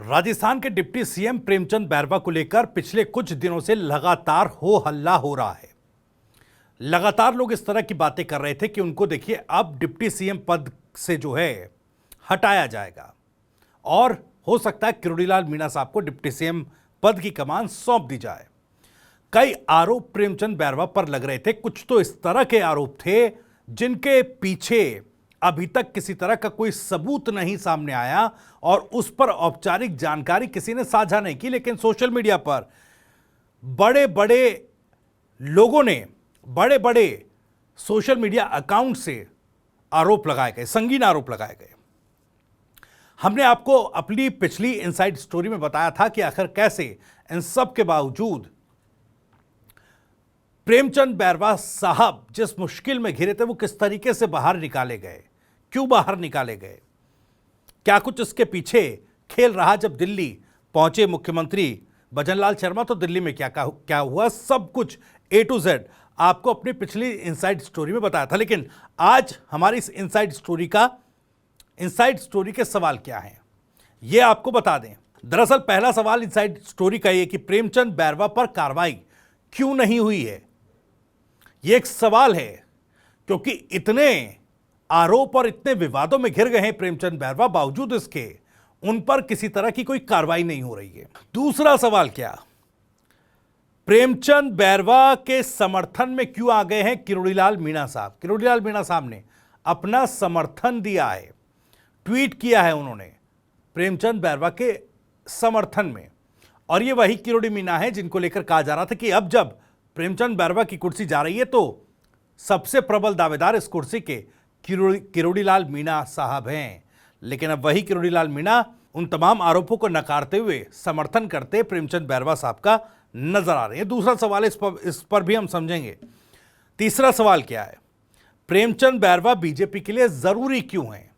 राजस्थान के deputy CM Premchand Bairwa को लेकर पिछले कुछ दिनों से लगातार हो हल्ला हो रहा है। लगातार लोग इस तरह की बातें कर रहे थे कि उनको देखिए अब डिप्टी सीएम पद से जो है हटाया जाएगा और हो सकता है किरोड़ीलाल मीणा साहब को डिप्टी सीएम पद की कमान सौंप दी जाए। कई आरोप प्रेमचंद बैरवा पर लग रहे थे। कुछ तो इस तरह के आरोप थे जिनके पीछे अभी तक किसी तरह का कोई सबूत नहीं सामने आया और उस पर औपचारिक जानकारी किसी ने साझा नहीं की, लेकिन सोशल मीडिया पर बड़े बड़े लोगों ने बड़े बड़े सोशल मीडिया अकाउंट से आरोप लगाए गए, संगीन आरोप लगाए गए। हमने आपको अपनी पिछली इनसाइड स्टोरी में बताया था कि आखिर कैसे इन सब के बावजूद प्रेमचंद बैरवा साहब जिस मुश्किल में घिरे थे वो किस तरीके से बाहर निकाले गए, क्यों बाहर निकाले गए, क्या कुछ इसके पीछे खेल रहा। जब दिल्ली पहुंचे मुख्यमंत्री भजनलाल शर्मा तो दिल्ली में क्या हुआ, सब कुछ A to Z आपको अपनी पिछली इनसाइड स्टोरी में बताया था। लेकिन आज हमारी इस इनसाइड स्टोरी के सवाल क्या हैं ये आपको बता दें। दरअसल पहला सवाल इनसाइड स्टोरी का ये कि प्रेमचंद बैरवा पर कार्रवाई क्यों नहीं हुई है। ये एक सवाल है क्योंकि इतने आरोप और इतने विवादों में घिर गए हैं प्रेमचंद बैरवा, बावजूद इसके उन पर किसी तरह की कोई कार्रवाई नहीं हो रही है। दूसरा सवाल क्या, प्रेमचंद बैरवा के समर्थन में क्यों आ गए हैं किरोड़ीलाल मीणा साहब। किरोड़ीलाल मीणा साहब ने अपना समर्थन दिया है, ट्वीट किया है उन्होंने प्रेमचंद बैरवा के समर्थन में, और ये वही किरोड़ी मीणा है जिनको लेकर कहा जा रहा था कि अब जब प्रेमचंद बैरवा की कुर्सी जा रही है तो सबसे प्रबल दावेदार इस कुर्सी के किरोड़ीलाल मीणा साहब हैं। लेकिन अब वही किरोड़ीलाल मीणा उन तमाम आरोपों को नकारते हुए समर्थन करते प्रेमचंद बैरवा साहब का नजर आ रहे हैं। दूसरा सवाल इस पर भी हम समझेंगे। तीसरा सवाल क्या है, प्रेमचंद बैरवा बीजेपी के लिए जरूरी क्यों हैं।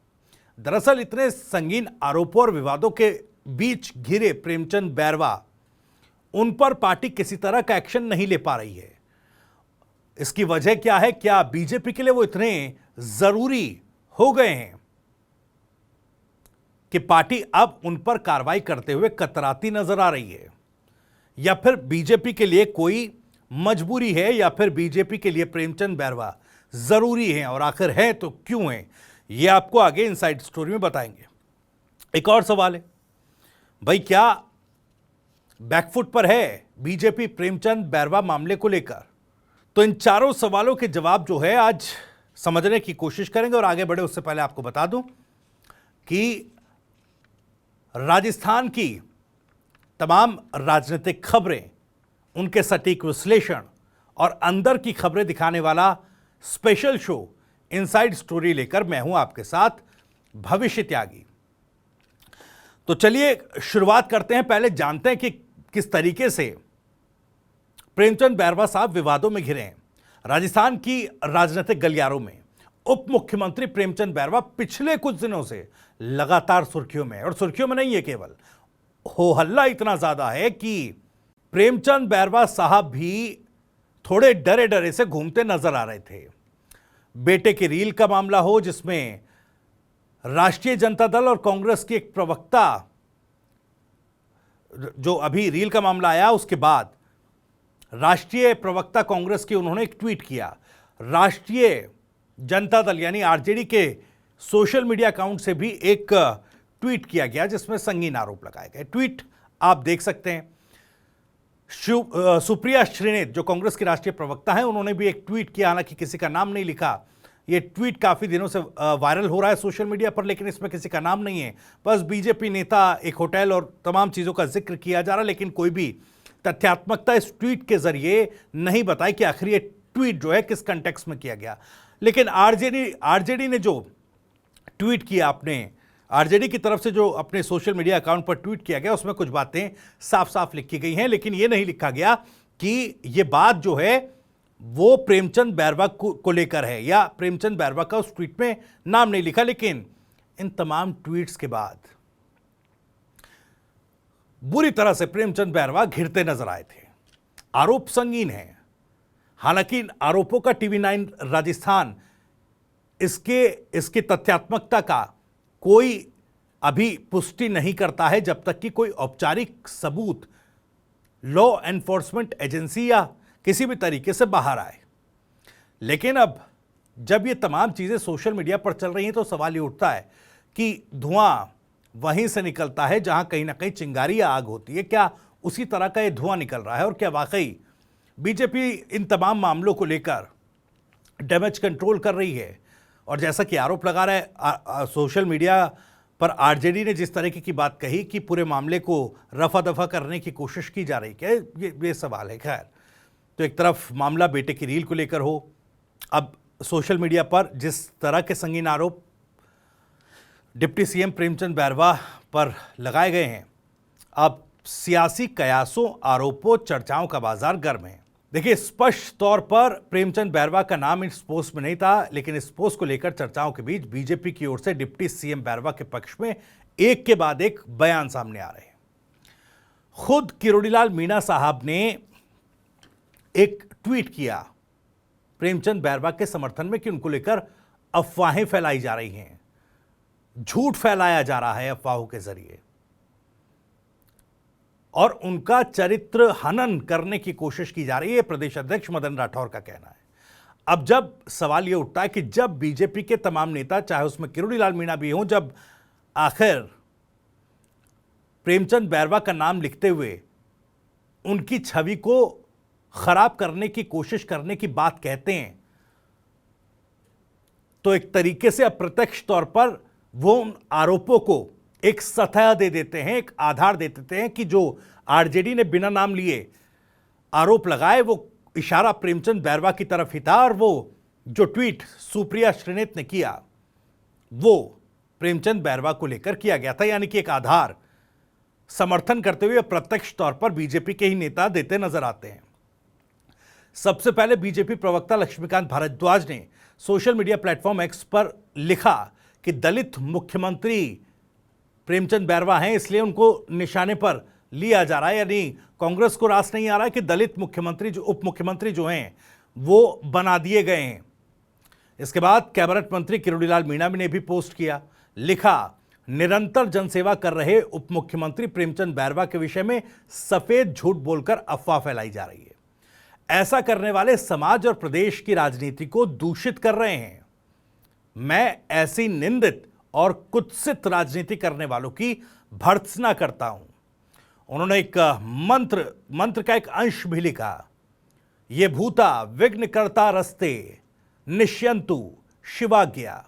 दरअसल इतने संगीन आरोपों और विवादों के बीच घिरे प्रेमचंद बैरवा, उन पर पार्टी किसी तरह का एक्शन नहीं ले पा रही है। इसकी वजह क्या है, क्या बीजेपी के लिए वो इतने जरूरी हो गए हैं कि पार्टी अब उन पर कार्रवाई करते हुए कतराती नजर आ रही है, या फिर बीजेपी के लिए कोई मजबूरी है, या फिर बीजेपी के लिए प्रेमचंद बैरवा जरूरी है, और आखिर है तो क्यों है, ये आपको आगे इनसाइड स्टोरी में बताएंगे। एक और सवाल है भाई, क्या बैकफुट पर है बीजेपी प्रेमचंद बैरवा मामले को लेकर। तो इन चारों सवालों के जवाब जो है आज समझने की कोशिश करेंगे, और आगे बढ़े उससे पहले आपको बता दूं कि राजस्थान की तमाम राजनीतिक खबरें, उनके सटीक विश्लेषण और अंदर की खबरें दिखाने वाला स्पेशल शो इनसाइड स्टोरी लेकर मैं हूं आपके साथ भविष्य त्यागी। तो चलिए शुरुआत करते हैं। पहले जानते हैं कि किस तरीके से प्रेमचंद बैरवा साहब विवादों में घिरे हैं। राजस्थान की राजनीतिक गलियारों में उप मुख्यमंत्री प्रेमचंद बैरवा पिछले कुछ दिनों से लगातार सुर्खियों में, और सुर्खियों में नहीं है केवल, हो हल्ला इतना ज्यादा है कि प्रेमचंद बैरवा साहब भी थोड़े डरे डरे से घूमते नजर आ रहे थे। बेटे की रील का मामला हो जिसमें राष्ट्रीय जनता दल और कांग्रेस की एक प्रवक्ता, जो अभी रील का मामला आया उसके बाद राष्ट्रीय प्रवक्ता कांग्रेस की, उन्होंने एक ट्वीट किया। राष्ट्रीय जनता दल यानी आरजेडी के सोशल मीडिया अकाउंट से भी एक ट्वीट किया गया जिसमें संगीन आरोप लगाए गए। ट्वीट आप देख सकते हैं। सुप्रिया श्रीनेत जो कांग्रेस की राष्ट्रीय प्रवक्ता हैं, उन्होंने भी एक ट्वीट किया, हालांकि किसी का नाम नहीं लिखा। ये ट्वीट काफी दिनों से वायरल हो रहा है सोशल मीडिया पर, लेकिन इसमें किसी का नाम नहीं है। बस बीजेपी नेता, एक होटल और तमाम चीजों का जिक्र किया जा रहा है, लेकिन कोई भी तथ्यात्मकता इस ट्वीट के जरिए नहीं बताई कि आखिर ये ट्वीट जो है किस कंटेक्स्ट में किया गया। लेकिन आरजेडी ने जो ट्वीट किया, आपने आरजेडी की तरफ से जो अपने सोशल मीडिया अकाउंट पर ट्वीट किया गया, उसमें कुछ बातें साफ साफ लिखी गई हैं, लेकिन यह नहीं लिखा गया कि यह बात जो है वो प्रेमचंद बैरवा को लेकर है, या प्रेमचंद बैरवा का उस ट्वीट में नाम नहीं लिखा। लेकिन इन तमाम ट्वीट्स के बाद बुरी तरह से प्रेमचंद बैरवा घिरते नजर आए थे। आरोप संगीन है, हालांकि इन आरोपों का TV9 राजस्थान इसके तथ्यात्मकता का कोई अभी पुष्टि नहीं करता है जब तक कि कोई औपचारिक सबूत लॉ एनफोर्समेंट एजेंसी या किसी भी तरीके से बाहर आए। लेकिन अब जब ये तमाम चीज़ें सोशल मीडिया पर चल रही हैं तो सवाल ये उठता है कि धुआं वहीं से निकलता है जहां कहीं ना कहीं चिंगारी या आग होती है। क्या उसी तरह का ये धुआं निकल रहा है और क्या वाकई बीजेपी इन तमाम मामलों को लेकर डैमेज कंट्रोल कर रही है? और जैसा कि आरोप लगा रहा है सोशल मीडिया पर आरजेडी ने जिस तरीके की बात कही कि पूरे मामले को रफा दफा करने की कोशिश की जा रही है, ये सवाल है। खैर, तो एक तरफ मामला बेटे की रील को लेकर हो, अब सोशल मीडिया पर जिस तरह के संगीन आरोप डिप्टी सीएम प्रेमचंद बैरवा पर लगाए गए हैं, अब सियासी कयासों, आरोपों, चर्चाओं का बाजार गर्म है। देखिए, स्पष्ट तौर पर प्रेमचंद बैरवा का नाम इस पोस्ट में नहीं था, लेकिन इस पोस्ट को लेकर चर्चाओं के बीच बीजेपी की ओर से डिप्टी सीएम बैरवा के पक्ष में एक के बाद एक बयान सामने आ रहे हैं। खुद किरोड़ीलाल मीणा साहब ने एक ट्वीट किया प्रेमचंद बैरवा के समर्थन में कि उनको लेकर अफवाहें फैलाई जा रही हैं, झूठ फैलाया जा रहा है अफवाहों के जरिए और उनका चरित्र हनन करने की कोशिश की जा रही है, प्रदेश अध्यक्ष मदन राठौर का कहना है। अब जब सवाल यह उठता है कि जब बीजेपी के तमाम नेता, चाहे उसमें किरोड़ीलाल मीणा भी हों, जब आखिर प्रेमचंद बैरवा का नाम लिखते हुए उनकी छवि को खराब करने की कोशिश करने की बात कहते हैं, तो एक तरीके से अप्रत्यक्ष तौर पर वो उन आरोपों को एक सतह दे देते हैं, एक आधार दे देते हैं कि जो आरजेडी ने बिना नाम लिए आरोप लगाए वो इशारा प्रेमचंद बैरवा की तरफ ही था और वो जो ट्वीट सुप्रिया श्रीनेत ने किया वो प्रेमचंद बैरवा को लेकर किया गया था। यानी कि एक आधार समर्थन करते हुए प्रत्यक्ष तौर पर बीजेपी के ही नेता देते नजर आते हैं। सबसे पहले बीजेपी प्रवक्ता लक्ष्मीकांत भारद्वाज ने सोशल मीडिया प्लेटफॉर्म एक्स पर लिखा कि दलित मुख्यमंत्री प्रेमचंद बैरवा हैं, इसलिए उनको निशाने पर लिया जा रहा है। यानी कांग्रेस को रास नहीं आ रहा है कि दलित मुख्यमंत्री, जो उप मुख्यमंत्री जो हैं वो बना दिए गए हैं। इसके बाद कैबिनेट मंत्री किरोड़ीलाल मीणा ने भी पोस्ट किया, लिखा निरंतर जनसेवा कर रहे उप मुख्यमंत्री प्रेमचंद बैरवा के विषय में सफेद झूठ बोलकर अफवाह फैलाई जा रही है। ऐसा करने वाले समाज और प्रदेश की राजनीति को दूषित कर रहे हैं। मैं ऐसी निंदित और कुत्सित राजनीति करने वालों की भर्त्सना करता हूं। उन्होंने एक मंत्र का एक अंश भी लिखा, ये भूता विघ्न करता रस्ते निश्यंतु शिवाज्ञा।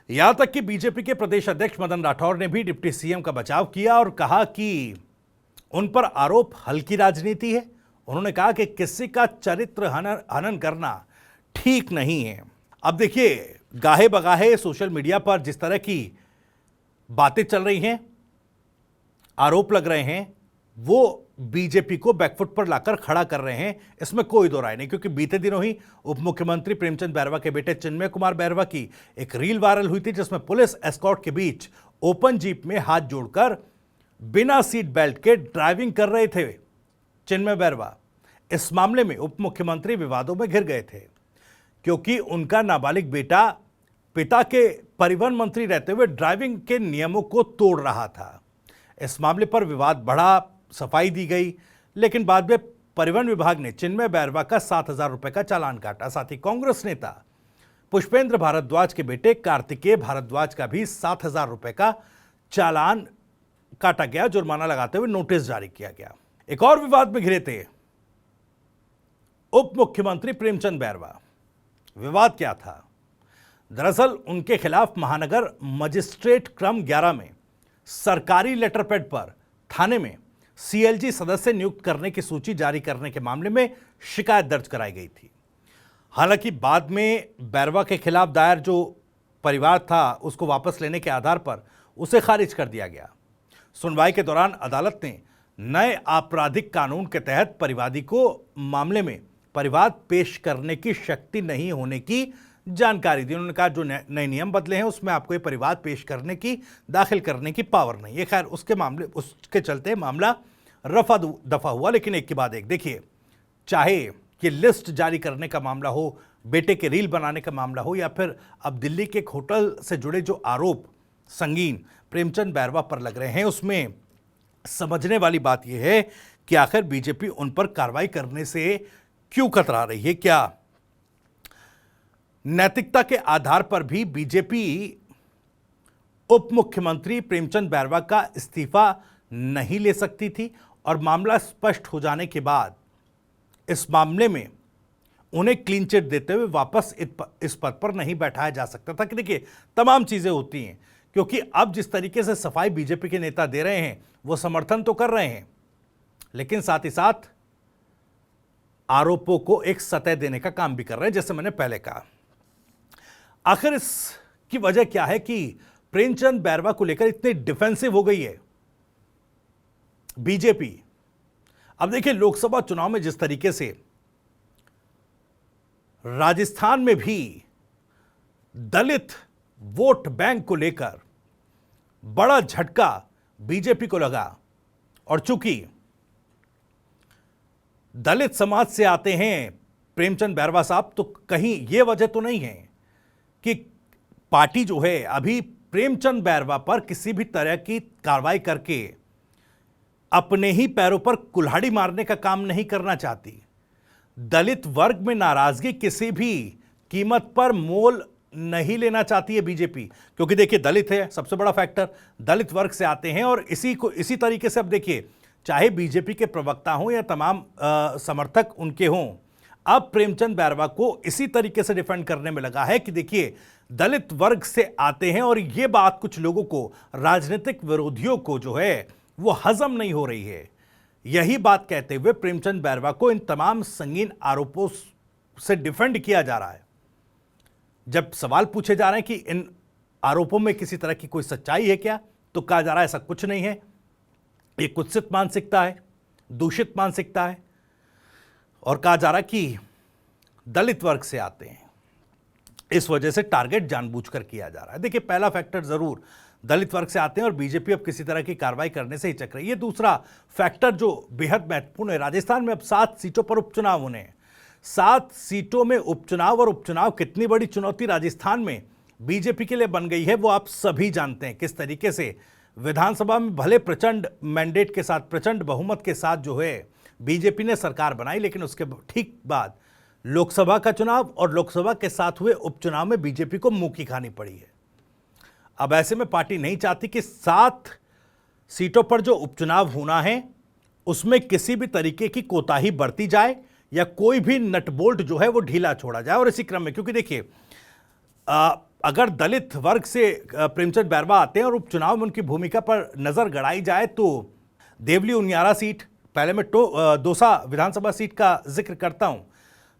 यहां तक कि बीजेपी के प्रदेश अध्यक्ष मदन राठौर ने भी डिप्टी सीएम का बचाव किया और कहा कि उन पर आरोप हल्की राजनीति है। उन्होंने कहा कि किसी का चरित्र हनन करना ठीक नहीं है। अब देखिए, गाहे बगाहे सोशल मीडिया पर जिस तरह की बातें चल रही हैं, आरोप लग रहे हैं, वो बीजेपी को बैकफुट पर लाकर खड़ा कर रहे हैं, इसमें कोई दो राय नहीं। क्योंकि बीते दिनों ही उप मुख्यमंत्री प्रेमचंद बैरवा के बेटे चिन्मय कुमार बैरवा की एक रील वायरल हुई थी, जिसमें पुलिस एस्कॉर्ट के बीच ओपन जीप में हाथ जोड़कर बिना सीट बेल्ट के ड्राइविंग कर रहे थे चिन्मय बैरवा। इस मामले में उप मुख्यमंत्री विवादों में घिर गए थे क्योंकि उनका नाबालिग बेटा पिता के परिवहन मंत्री रहते हुए ड्राइविंग के नियमों को तोड़ रहा था। इस मामले पर विवाद बढ़ा, सफाई दी गई, लेकिन बाद में परिवहन विभाग ने चिन्मय बैरवा का 7,000 रुपए का चालान काटा। साथ ही कांग्रेस नेता पुष्पेंद्र भारद्वाज के बेटे कार्तिकेय भारद्वाज का भी 7,000 रुपए का चालान काटा गया, जुर्माना लगाते हुए नोटिस जारी किया गया। एक और विवाद में घिरे थे उप मुख्यमंत्री प्रेमचंद बैरवा। विवाद क्या था? दरअसल उनके खिलाफ महानगर मजिस्ट्रेट क्रम 11 में सरकारी लेटर पैड पर थाने में सीएलजी सदस्य नियुक्त करने की सूची जारी करने के मामले में शिकायत दर्ज कराई गई थी। हालांकि बाद में बैरवा के खिलाफ दायर जो परिवार था उसको वापस लेने के आधार पर उसे खारिज कर दिया गया। सुनवाई के दौरान अदालत ने नए आपराधिक कानून के तहत परिवादी को मामले में परिवाद पेश करने की शक्ति नहीं होने की जानकारी दी। उन्होंने कहा जो नए नियम बदले हैं उसमें आपको ये परिवाद पेश करने की, दाखिल करने की पावर नहीं है। खैर, उसके चलते मामला रफा दफा हुआ। लेकिन एक के बाद एक देखिए, चाहे कि लिस्ट जारी करने का मामला हो, बेटे के रील बनाने का मामला हो, या फिर अब दिल्ली के एक होटल से जुड़े जो आरोप संगीन प्रेमचंद बैरवा पर लग रहे हैं, उसमें समझने वाली बात यह है कि आखिर बीजेपी उन पर कार्रवाई करने से क्यों कतरा रही है। क्या नैतिकता के आधार पर भी बीजेपी उप मुख्यमंत्री प्रेमचंद बैरवा का इस्तीफा नहीं ले सकती थी? और मामला स्पष्ट हो जाने के बाद इस मामले में उन्हें क्लीन चिट देते हुए वापस इस पद पर नहीं बैठाया जा सकता था कि देखिए तमाम चीजें होती हैं, क्योंकि अब जिस तरीके से सफाई बीजेपी के नेता दे रहे हैं वो समर्थन तो कर रहे हैं, लेकिन साथ ही साथ आरोपों को एक सतह देने का काम भी कर रहे हैं, जैसे मैंने पहले कहा। आखिर इसकी वजह क्या है कि प्रेमचंद बैरवा को लेकर इतनी डिफेंसिव हो गई है बीजेपी? अब देखिए लोकसभा चुनाव में जिस तरीके से राजस्थान में भी दलित वोट बैंक को लेकर बड़ा झटका बीजेपी को लगा, और चूंकि दलित समाज से आते हैं प्रेमचंद बैरवा साहब, तो कहीं यह वजह तो नहीं है कि पार्टी जो है अभी प्रेमचंद बैरवा पर किसी भी तरह की कार्रवाई करके अपने ही पैरों पर कुल्हाड़ी मारने का काम नहीं करना चाहती। दलित वर्ग में नाराजगी किसी भी कीमत पर मोल नहीं लेना चाहती है बीजेपी, क्योंकि देखिए दलित है सबसे बड़ा फैक्टर, दलित वर्ग से आते हैं, और इसी तरीके से अब देखिए चाहे बीजेपी के प्रवक्ता हों या तमाम समर्थक उनके हों, अब प्रेमचंद बैरवा को इसी तरीके से डिफेंड करने में लगा है कि देखिए दलित वर्ग से आते हैं, और ये बात कुछ लोगों को, राजनीतिक विरोधियों को जो है वो हजम नहीं हो रही है। यही बात कहते हुए प्रेमचंद बैरवा को इन तमाम संगीन आरोपों से डिफेंड किया जा रहा है। जब सवाल पूछे जा रहे हैं कि इन आरोपों में किसी तरह की कोई सच्चाई है क्या, तो कहा जा रहा है ऐसा कुछ नहीं है, ये कुत्सित मानसिकता है, दूषित मानसिकता है, और कहा जा रहा है कि दलित वर्ग से आते हैं, इस वजह से टारगेट जानबूझकर किया जा रहा है। देखिए पहला फैक्टर जरूर दलित वर्ग से आते हैं और बीजेपी अब किसी तरह की कार्रवाई करने से हिचक रही है। दूसरा फैक्टर जो बेहद महत्वपूर्ण है, राजस्थान में अब 7 सीटों पर उपचुनाव होने हैं। 7 सीटों में उपचुनाव, और उपचुनाव कितनी बड़ी चुनौती राजस्थान में बीजेपी के लिए बन गई है वो आप सभी जानते हैं। किस तरीके से विधानसभा में भले प्रचंड मैंडेट के साथ, प्रचंड बहुमत के साथ जो है बीजेपी ने सरकार बनाई, लेकिन उसके ठीक बाद लोकसभा का चुनाव और लोकसभा के साथ हुए उपचुनाव में बीजेपी को मुंह की खानी पड़ी है। अब ऐसे में पार्टी नहीं चाहती कि 7 सीटों पर जो उपचुनाव होना है उसमें किसी भी तरीके की कोताही बरती जाए या कोई भी नटबोल्ट जो है वो ढीला छोड़ा जाए। और इसी क्रम में, क्योंकि देखिए अगर दलित वर्ग से प्रेमचंद बैरवा आते हैं और उपचुनाव में उनकी भूमिका पर नजर गड़ाई जाए तो देवली उनियारा सीट, पहले मैं दौसा विधानसभा सीट का जिक्र करता हूं,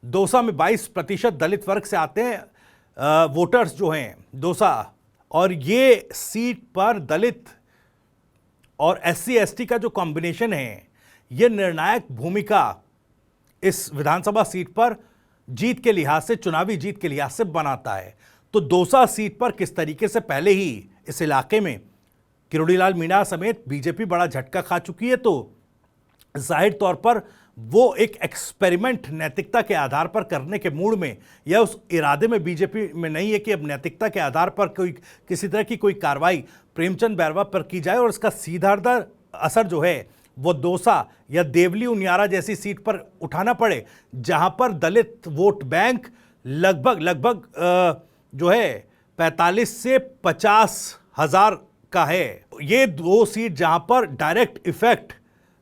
दौसा में 22% दलित वर्ग से आते हैं वोटर्स जो हैं दौसा, और ये सीट पर दलित और SC ST का जो कॉम्बिनेशन है ये निर्णायक भूमिका इस विधानसभा सीट पर जीत के लिहाज से, चुनावी जीत के लिहाज से बनाता है। तो दौसा सीट पर किस तरीके से पहले ही इस इलाके में किरोड़ीलाल मीणा समेत बीजेपी बड़ा झटका खा चुकी है, तो जाहिर तौर पर वो एक एक्सपेरिमेंट नैतिकता के आधार पर करने के मूड में या उस इरादे में बीजेपी में नहीं है कि अब नैतिकता के आधार पर कोई किसी तरह की कोई कार्रवाई प्रेमचंद बैरवा पर की जाए और इसका सीधा असर जो है वो दौसा या देवली उनियारा जैसी सीट पर उठाना पड़े, जहां पर दलित वोट बैंक लगभग जो है 45 से 50 हजार का है। ये 2 सीट जहां पर डायरेक्ट इफेक्ट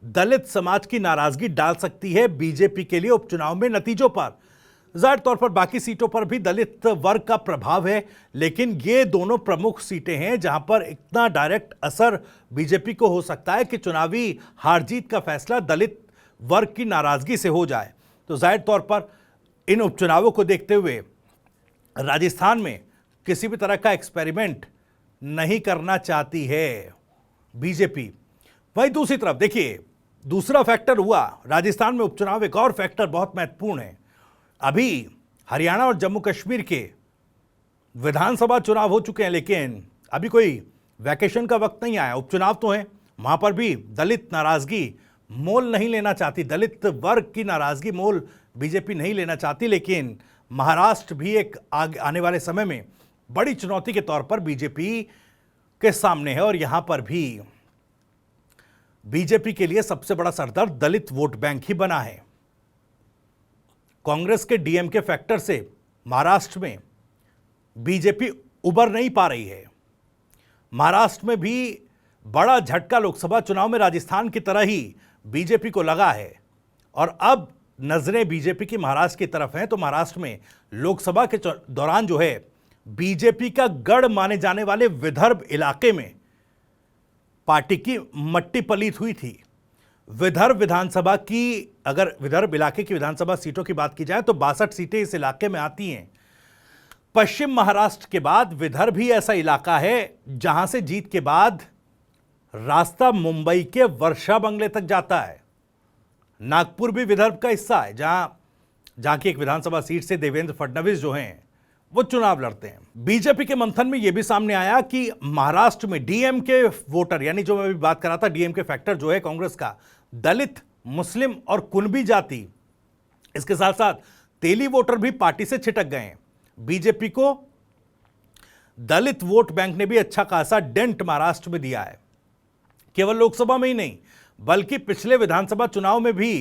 दलित समाज की नाराजगी डाल सकती है बीजेपी के लिए उपचुनाव में नतीजों पर। जाहिर तौर पर बाकी सीटों पर भी दलित वर्ग का प्रभाव है, लेकिन ये दोनों प्रमुख सीटें हैं जहां पर इतना डायरेक्ट असर बीजेपी को हो सकता है कि चुनावी हार जीत का फैसला दलित वर्ग की नाराजगी से हो जाए। तो जाहिर तौर पर इन उपचुनावों को देखते हुए राजस्थान में किसी भी तरह का एक्सपेरिमेंट नहीं करना चाहती है बीजेपी। वहीं दूसरी तरफ देखिए दूसरा फैक्टर हुआ राजस्थान में उपचुनाव, एक और फैक्टर बहुत महत्वपूर्ण है। अभी हरियाणा और जम्मू कश्मीर के विधानसभा चुनाव हो चुके हैं, लेकिन अभी कोई वैकेशन का वक्त नहीं आया, उपचुनाव तो हैं। वहां पर भी दलित नाराजगी मोल नहीं लेना चाहती, दलित वर्ग की नाराजगी मोल बीजेपी नहीं लेना चाहती, लेकिन महाराष्ट्र भी एक आने वाले समय में बड़ी चुनौती के तौर पर बीजेपी के सामने है और यहां पर भी बीजेपी के लिए सबसे बड़ा सरदर्द दलित वोट बैंक ही बना है। कांग्रेस के डीएमके फैक्टर से महाराष्ट्र में बीजेपी उबर नहीं पा रही है। महाराष्ट्र में भी बड़ा झटका लोकसभा चुनाव में राजस्थान की तरह ही बीजेपी को लगा है और अब नजरें बीजेपी की महाराष्ट्र की तरफ हैं। तो महाराष्ट्र में लोकसभा के दौरान जो है बीजेपी का गढ़ माने जाने वाले विदर्भ इलाके में पार्टी की मट्टी पलीत हुई थी। विदर्भ विधानसभा की, अगर विदर्भ इलाके की विधानसभा सीटों की बात की जाए तो 62 सीटें इस इलाके में आती हैं। पश्चिम महाराष्ट्र के बाद विदर्भ ही ऐसा इलाका है जहां से जीत के बाद रास्ता मुंबई के वर्षा बंगले तक जाता है। नागपुर भी विदर्भ का हिस्सा है जहां की एक विधानसभा सीट से देवेंद्र फडणवीस जो हैं वो चुनाव लड़ते हैं। बीजेपी के मंथन में यह भी सामने आया कि महाराष्ट्र में डीएमके वोटर, यानी जो मैं अभी बात कर रहा था डीएमके फैक्टर जो है कांग्रेस का, दलित, मुस्लिम और कुनबी जाति, इसके साथ साथ तेली वोटर भी पार्टी से छिटक गए हैं। बीजेपी को दलित वोट बैंक ने भी अच्छा खासा डेंट महाराष्ट्र में दिया है। केवल लोकसभा में ही नहीं बल्कि पिछले विधानसभा चुनाव में भी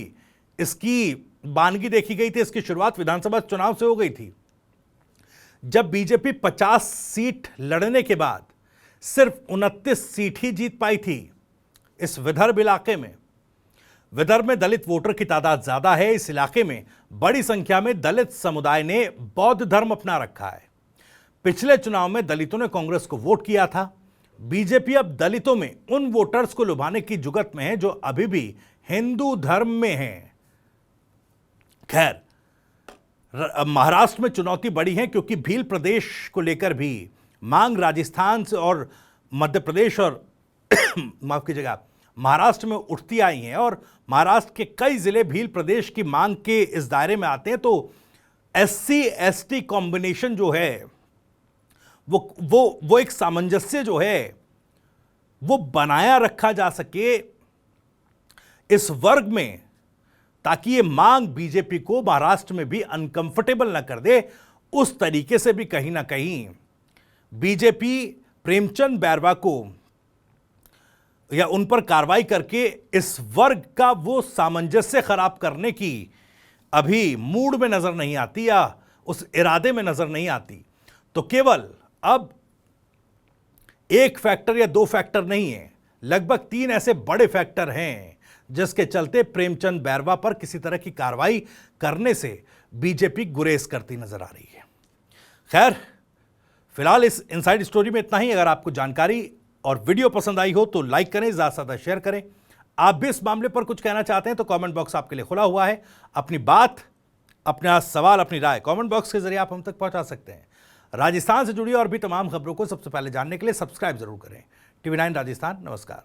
इसकी बानगी देखी गई थी। इसकी शुरुआत विधानसभा चुनाव से हो गई थी जब बीजेपी 50 सीट लड़ने के बाद सिर्फ 29 सीट ही जीत पाई थी इस विदर्भ इलाके में। विदर्भ में दलित वोटर की तादाद ज्यादा है। इस इलाके में बड़ी संख्या में दलित समुदाय ने बौद्ध धर्म अपना रखा है। पिछले चुनाव में दलितों ने कांग्रेस को वोट किया था। बीजेपी अब दलितों में उन वोटर्स को लुभाने की जुगत में है जो अभी भी हिंदू धर्म में हैं। खैर, महाराष्ट्र में चुनौती बड़ी है क्योंकि भील प्रदेश को लेकर भी मांग राजस्थान से और मध्य प्रदेश और माफ कीजिएगा महाराष्ट्र में उठती आई हैं और महाराष्ट्र के कई जिले भील प्रदेश की मांग के इस दायरे में आते हैं। तो एससी एसटी कॉम्बिनेशन जो है वो एक सामंजस्य जो है वो बनाया रखा जा सके इस वर्ग में, ताकि ये मांग बीजेपी को महाराष्ट्र में भी अनकंफर्टेबल ना कर दे। उस तरीके से भी कहीं ना कहीं बीजेपी प्रेमचंद बैरवा को या उन पर कार्रवाई करके इस वर्ग का वो सामंजस्य खराब करने की अभी मूड में नजर नहीं आती या उस इरादे में नजर नहीं आती। तो केवल अब एक फैक्टर या दो फैक्टर नहीं है, लगभग 3 ऐसे बड़े फैक्टर हैं जिसके चलते प्रेमचंद बैरवा पर किसी तरह की कार्रवाई करने से बीजेपी गुरेज करती नजर आ रही है। खैर, फिलहाल इस इनसाइड स्टोरी में इतना ही। अगर आपको जानकारी और वीडियो पसंद आई हो तो लाइक करें, ज़्यादा से ज़्यादा शेयर करें। आप भी इस मामले पर कुछ कहना चाहते हैं तो कमेंट बॉक्स आपके लिए खुला हुआ है। अपनी बात, अपना सवाल, अपनी राय कमेंट बॉक्स के जरिए आप हम तक पहुंचा सकते हैं। राजस्थान से जुड़ी और भी तमाम खबरों को सबसे पहले जानने के लिए सब्सक्राइब जरूर करें। TV9 राजस्थान। नमस्कार।